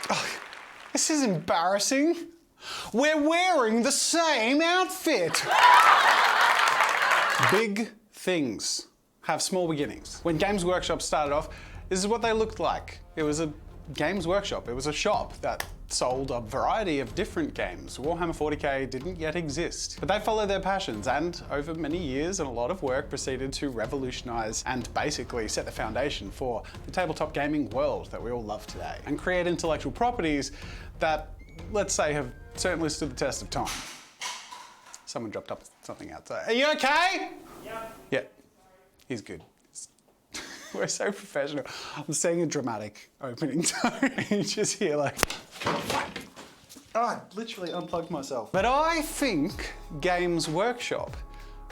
Oh, this is embarrassing. We're wearing the same outfit. Big things have small beginnings. When Games Workshop started off, this is what they looked like. It was a Games Workshop. It was a shop that sold a variety of different games. Warhammer 40k didn't yet exist, but they followed their passions and over many years and a lot of work proceeded to revolutionize and basically set the foundation for the tabletop gaming world that we all love today and create intellectual properties that, let's say, have certainly stood the test of time. Someone dropped up something outside. Are you okay? Yeah, he's good. We're so professional. I'm saying a dramatic opening tone. You just hear like, oh, I literally unplugged myself. But I think Games Workshop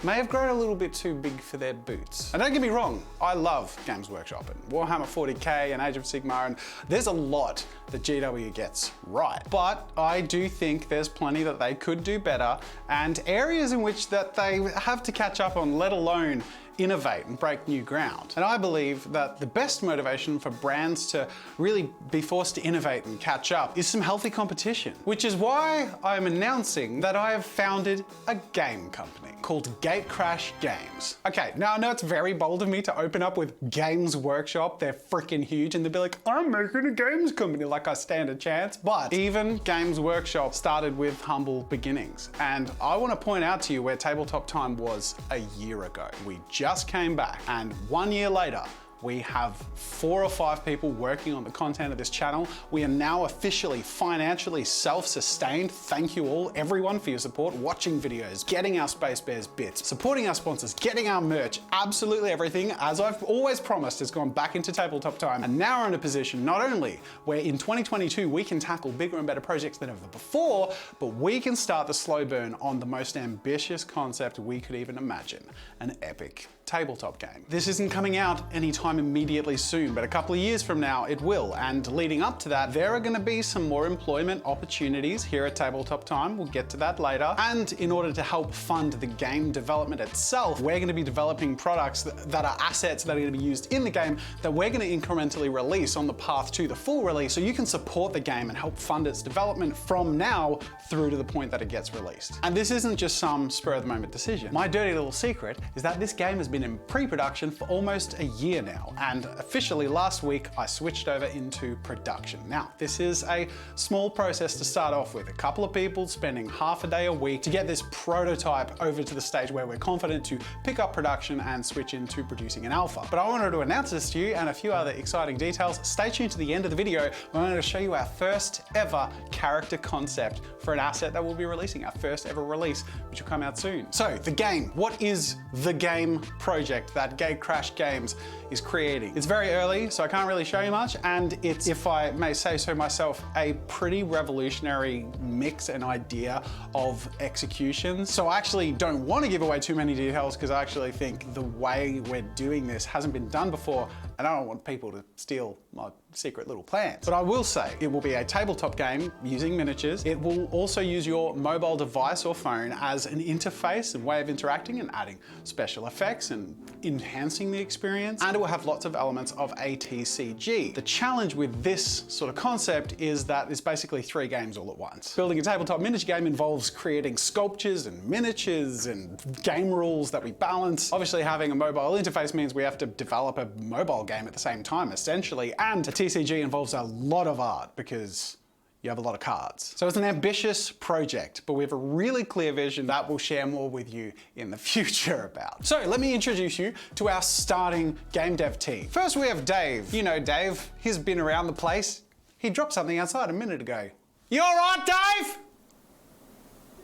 may have grown a little bit too big for their boots. And don't get me wrong, I love Games Workshop and Warhammer 40k and Age of Sigmar, and there's a lot that GW gets right. But I do think there's plenty that they could do better and areas in which that they have to catch up on, let alone innovate and break new ground. And I believe that the best motivation for brands to really be forced to innovate and catch up is some healthy competition, which is why I'm announcing that I have founded a game company called Gatecrash Games. Okay, now I know it's very bold of me to open up with Games Workshop. They're freaking huge and they'll be like, I'm making a games company, like I stand a chance. But even Games Workshop started with humble beginnings. And I want to point out to you where Tabletop Time was a year ago. We just came back, and 1 year later, we have 4 or 5 people working on the content of this channel. We are now officially financially self-sustained. Thank you all, everyone, for your support, watching videos, getting our Space Bears bits, supporting our sponsors, getting our merch, absolutely everything, as I've always promised, has gone back into Tabletop Time. And now we're in a position not only where in 2022 we can tackle bigger and better projects than ever before, but we can start the slow burn on the most ambitious concept we could even imagine, an epic tabletop game. This isn't coming out anytime immediately soon, but a couple of years from now it will. And leading up to that, there are going to be some more employment opportunities here at Tabletop Time. We'll get to that later. And in order to help fund the game development itself, we're going to be developing products that are assets that are going to be used in the game that we're going to incrementally release on the path to the full release, so you can support the game and help fund its development from now through to the point that it gets released. And this isn't just some spur of the moment decision. My dirty little secret is that this game has been in pre-production for almost a year now, and officially last week I switched over into production. Now, this is a small process to start off with, a couple of people spending half a day a week to get this prototype over to the stage where we're confident to pick up production and switch into producing an alpha. But I wanted to announce this to you and a few other exciting details. Stay tuned to the end of the video. I'm going to show you our first ever character concept for an asset that we'll be releasing, our first ever release, which will come out soon. So the game, what is the game project that Gatecrash Games is creating? It's very early, so I can't really show you much, and it's, if I may say so myself, a pretty revolutionary mix and idea of executions. So I actually don't want to give away too many details because I actually think the way we're doing this hasn't been done before, and I don't want people to steal my secret little plans. But I will say it will be a tabletop game using miniatures. It will also use your mobile device or phone as an interface and way of interacting and adding special effects and enhancing the experience. And it will have lots of elements of a TCG. The challenge with this sort of concept is that it's basically 3 games all at once. Building a tabletop miniature game involves creating sculptures and miniatures and game rules that we balance. Obviously, having a mobile interface means we have to develop a mobile game at the same time, essentially. And a TCG involves a lot of art because you have a lot of cards. So it's an ambitious project, but we have a really clear vision that we'll share more with you in the future about. So let me introduce you to our starting game dev team. First we have Dave. You know Dave, he's been around the place. He dropped something outside a minute ago. You all right, Dave?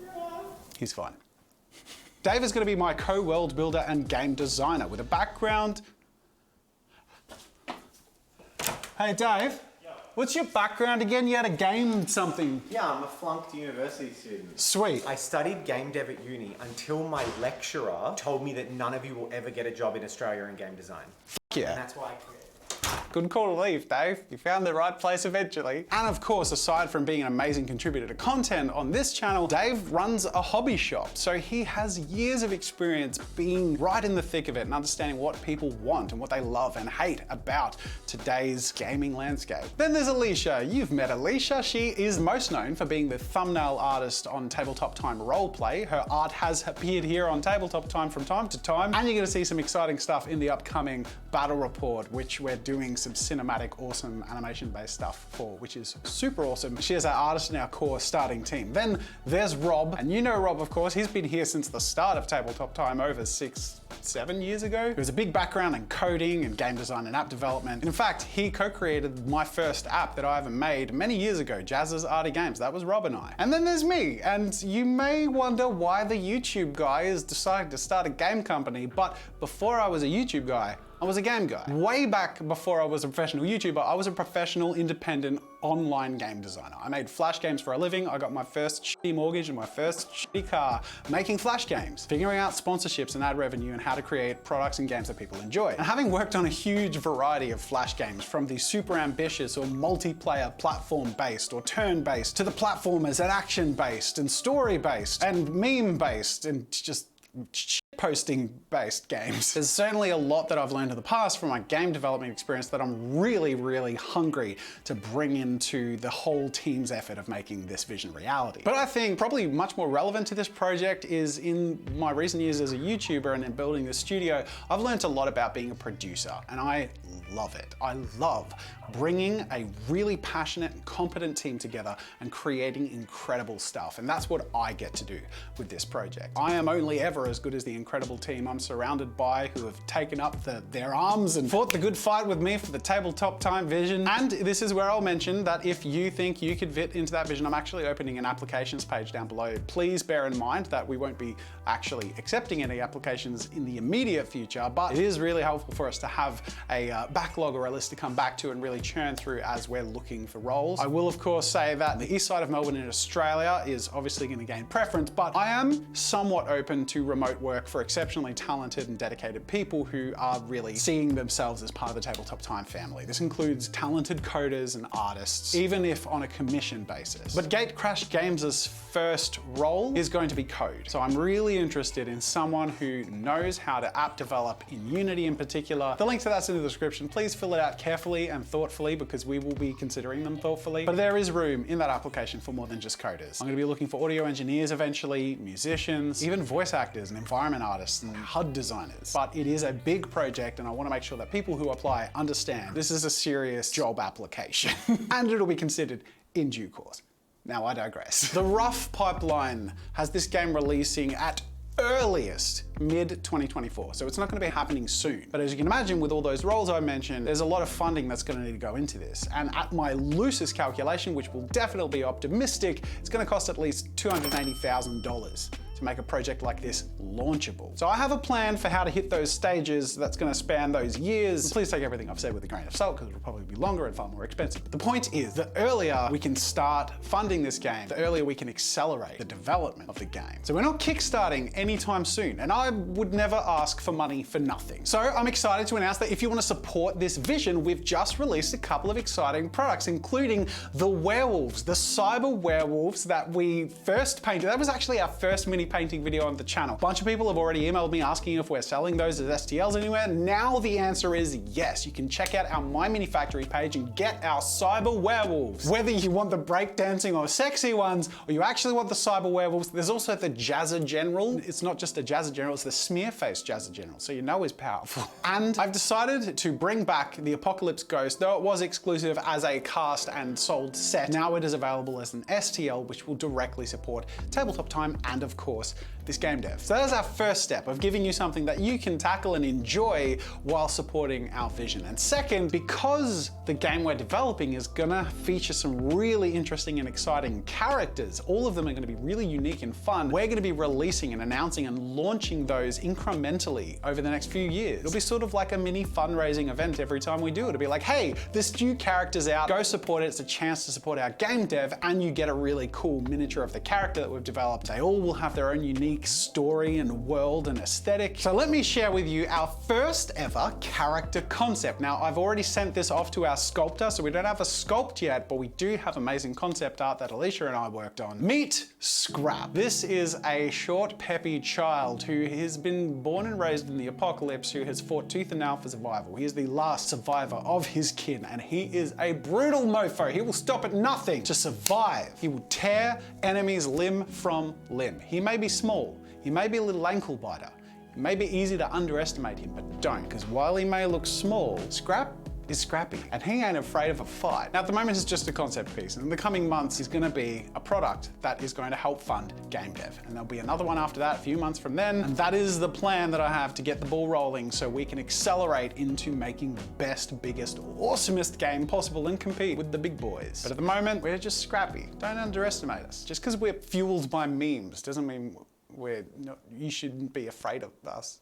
Yeah. He's fine. Dave is going to be my co-world builder and game designer with a background. Hey Dave. What's your background again? You had a game something. Yeah, I'm a flunked university student. Sweet. I studied game dev at uni until my lecturer told me that none of you will ever get a job in Australia in game design. F yeah. And that's why I quit. Good call to leave, Dave. You found the right place eventually. And of course, aside from being an amazing contributor to content on this channel, Dave runs a hobby shop. So he has years of experience being right in the thick of it and understanding what people want and what they love and hate about today's gaming landscape. Then there's Alicia. You've met Alicia. She is most known for being the thumbnail artist on Tabletop Time Roleplay. Her art has appeared here on Tabletop Time from time to time, and you're gonna see some exciting stuff in the upcoming battle report, which we're doing some cinematic, awesome animation-based stuff for, which is super awesome. She is our artist in our core starting team. Then there's Rob, and you know Rob, of course. He's been here since the start of Tabletop Time over 6-7 years ago. He has a big background in coding and game design and app development. In fact, he co-created my first app that I ever made many years ago, Jazz's Arty Games. That was Rob and I. And then there's me, and you may wonder why the YouTube guy is deciding to start a game company, but before I was a YouTube guy, I was a game guy. Way back before I was a professional YouTuber, I was a professional independent online game designer. I made Flash games for a living. I got my first shitty mortgage and my first shitty car making Flash games, figuring out sponsorships and ad revenue and how to create products and games that people enjoy. And having worked on a huge variety of Flash games, from the super ambitious or multiplayer platform-based or turn-based to the platformers and action-based and story-based and meme-based and just posting based games. There's certainly a lot that I've learned in the past from my game development experience that I'm really, really hungry to bring into the whole team's effort of making this vision reality. But I think probably much more relevant to this project is in my recent years as a YouTuber and in building this studio, I've learned a lot about being a producer, and I love it. I love bringing a really passionate and competent team together and creating incredible stuff. And that's what I get to do with this project. I am only ever as good as the incredible team I'm surrounded by, who have taken up their arms and fought the good fight with me for the Tabletop Time vision. And this is where I'll mention that if you think you could fit into that vision, I'm actually opening an applications page down below. Please bear in mind that we won't be actually accepting any applications in the immediate future, but it is really helpful for us to have a backlog or a list to come back to and really churn through as we're looking for roles. I will of course say that the east side of Melbourne in Australia is obviously going to gain preference, but I am somewhat open to remote work for exceptionally talented and dedicated people who are really seeing themselves as part of the Tabletop Time family. This includes talented coders and artists, even if on a commission basis. But Gatecrash Games' first role is going to be code. So I'm really interested in someone who knows how to app develop in Unity in particular. The link to that's in the description. Please fill it out carefully and thoughtfully, because we will be considering them thoughtfully. But there is room in that application for more than just coders. I'm going to be looking for audio engineers eventually, musicians, even voice actors and environment artists and HUD designers. But it is a big project, and I want to make sure that people who apply understand this is a serious job application and it'll be considered in due course. Now I digress. The rough pipeline has this game releasing at earliest mid-2024. So it's not going to be happening soon. But as you can imagine, with all those roles I mentioned, there's a lot of funding that's going to need to go into this. And at my loosest calculation, which will definitely be optimistic, it's going to cost at least $280,000 to make a project like this launchable. So I have a plan for how to hit those stages that's going to span those years. Please take everything I've said with a grain of salt, because it'll probably be longer and far more expensive. But the point is, the earlier we can start funding this game, the earlier we can accelerate the development of the game. So we're not kickstarting anytime soon, and I would never ask for money for nothing. So I'm excited to announce that if you want to support this vision, we've just released a couple of exciting products, including the werewolves, the cyber werewolves that we first painted. That was actually our first mini painting video on the channel. A bunch of people have already emailed me asking if we're selling those as STLs anywhere. Now the answer is yes. You can check out our My Mini Factory page and get our cyber werewolves. Whether you want the breakdancing or sexy ones, or you actually want the cyber werewolves, there's also the Jazzer General. It's not just a Jazzer General, it's the smear face Jazzer General, so you know he's powerful. And I've decided to bring back the Apocalypse Ghost, though it was exclusive as a cast and sold set. Now it is available as an STL, which will directly support Tabletop Time and of course this game dev. So that's our first step of giving you something that you can tackle and enjoy while supporting our vision. And second, because the game we're developing is gonna feature some really interesting and exciting characters, all of them are gonna be really unique and fun, we're gonna be releasing and announcing and launching those incrementally over the next few years. It'll be sort of like a mini fundraising event every time we do it. It'll be like, hey, this new character's out, go support it. It's a chance to support our game dev, and you get a really cool miniature of the character that we've developed. They all will have their own unique unique story and world and aesthetic. So let me share with you our first ever character concept. Now, I've already sent this off to our sculptor, so we don't have a sculpt yet, but we do have amazing concept art that Alicia and I worked on. Meet Scrap. This is a short, peppy child who has been born and raised in the apocalypse, who has fought tooth and nail for survival. He is the last survivor of his kin, and he is a brutal mofo. He will stop at nothing to survive. He will tear enemies limb from limb. He may be small, he may be a little ankle biter, it may be easy to underestimate him, but don't, because while he may look small, Scrap is scrappy, and he ain't afraid of a fight. Now, at the moment, it's just a concept piece, and in the coming months, he's gonna be a product that is going to help fund game dev. And there'll be another one after that, a few months from then, and that is the plan that I have to get the ball rolling so we can accelerate into making the best, biggest, awesomest game possible and compete with the big boys. But at the moment, we're just scrappy. Don't underestimate us. Just because we're fueled by memes doesn't mean you shouldn't be afraid of us.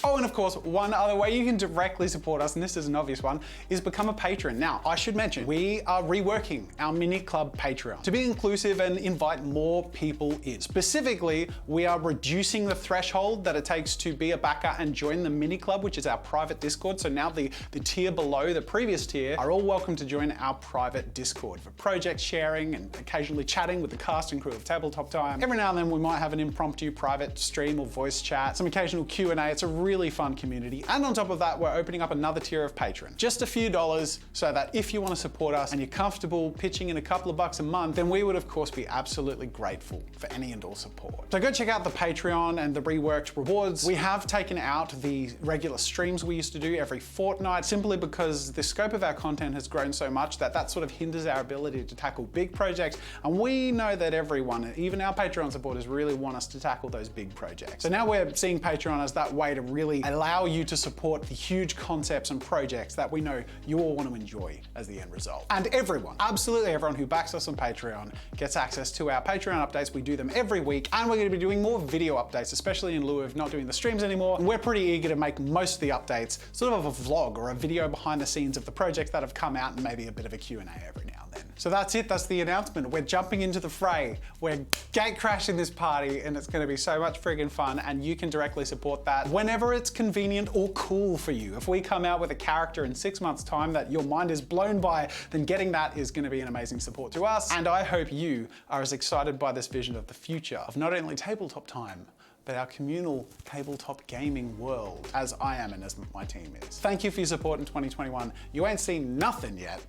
Oh, and of course, one other way you can directly support us, and this is an obvious one, is become a patron. Now, I should mention, we are reworking our mini club Patreon to be inclusive and invite more people in. Specifically, we are reducing the threshold that it takes to be a backer and join the mini club, which is our private Discord. So now the tier below the previous tier are all welcome to join our private Discord for project sharing and occasionally chatting with the cast and crew of Tabletop Time. Every now and then we might have an impromptu private stream or voice chat, some occasional Q&A. It's a really fun community. And on top of that, we're opening up another tier of patron. Just a few dollars, so that if you want to support us and you're comfortable pitching in a couple of bucks a month, then we would of course be absolutely grateful for any and all support. So go check out the Patreon and the reworked rewards. We have taken out the regular streams we used to do every fortnight, simply because the scope of our content has grown so much that sort of hinders our ability to tackle big projects. And we know that everyone, even our Patreon supporters, really want us to tackle those big projects. So now we're seeing Patreon as that way to really allow you to support the huge concepts and projects that we know you all want to enjoy as the end result. And everyone, absolutely everyone who backs us on Patreon gets access to our Patreon updates. We do them every week, and we're going to be doing more video updates, especially in lieu of not doing the streams anymore. And we're pretty eager to make most of the updates sort of a vlog or a video behind the scenes of the projects that have come out, and maybe a bit of a Q&A every now and then. So that's it, that's the announcement. We're jumping into the fray. We're gatecrashing this party, and it's going to be so much friggin' fun, and you can directly support that whenever it's convenient or cool for you. If we come out with a character in 6 months' time that your mind is blown by, then getting that is going to be an amazing support to us. And I hope you are as excited by this vision of the future of not only Tabletop Time, but our communal tabletop gaming world, as I am and as my team is. Thank you for your support in 2021. You ain't seen nothing yet.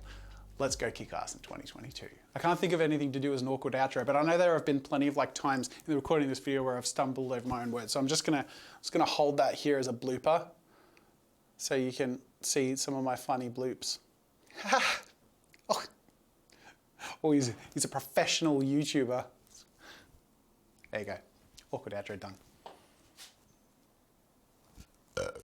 Let's go kick ass in 2022. I can't think of anything to do as an awkward outro, but I know there have been plenty of times in the recording of this video where I've stumbled over my own words. So I'm just gonna hold that here as a blooper, so you can see some of my funny bloops. Oh, he's a professional YouTuber. There you go. Awkward outro done.